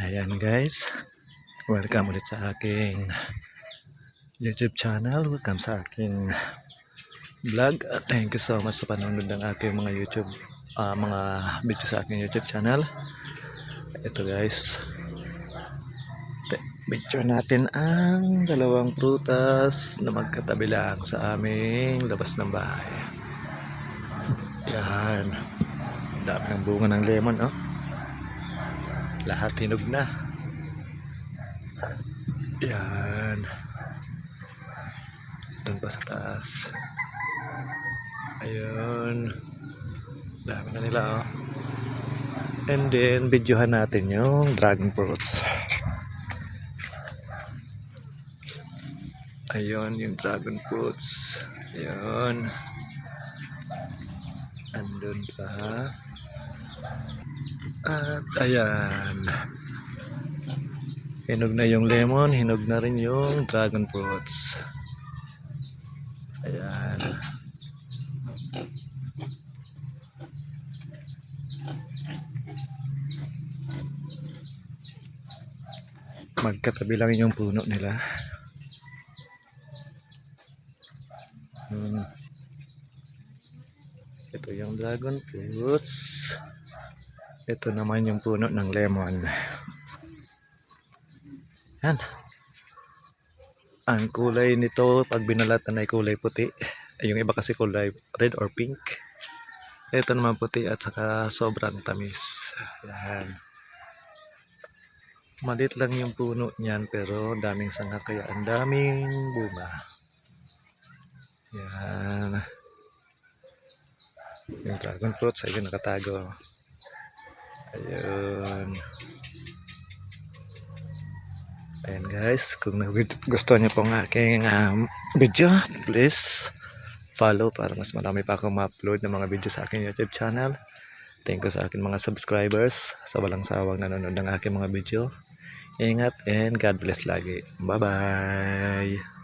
Ayan guys, welcome ulit sa aking YouTube channel. Welcome sa aking vlog. Thank you so much sa panonood ng aking mga mga video sa aking YouTube channel. Ito guys, video natin ang dalawang prutas na magkatabi lang sa aming labas ng bahay. Yan, dami ng bunga ng lemon, oh. Lahat hinog na. Yan, doon pa sa taas. Ayun, dami na nila, oh. And then videohan natin yung dragon fruits. Ayun yung dragon fruits. Ayun, andun pa. At ayan, hinog na yung lemon, hinog na rin yung dragon fruits. Ayan, magkatabi lang yung puno nila. Ito yung dragon fruits, ito naman yung puno ng lemon. Yan, ang kulay nito pag binalatan ay kulay puti, yung iba kasi kulay red or pink. Ito naman puti at saka sobrang tamis. Yan, maliit lang yung puno niyan pero daming sanga kaya ang daming bunga. Yan, yung dragon fruits ayun nakatago. Ayun. Ayan guys, kung gusto niyo pong aking video, please follow para mas marami pa akong ma-upload ng mga video sa aking YouTube channel. Thank you sa aking mga subscribers sa walang sawang nanonood ng aking mga video. Ingat and God bless lagi. Bye bye.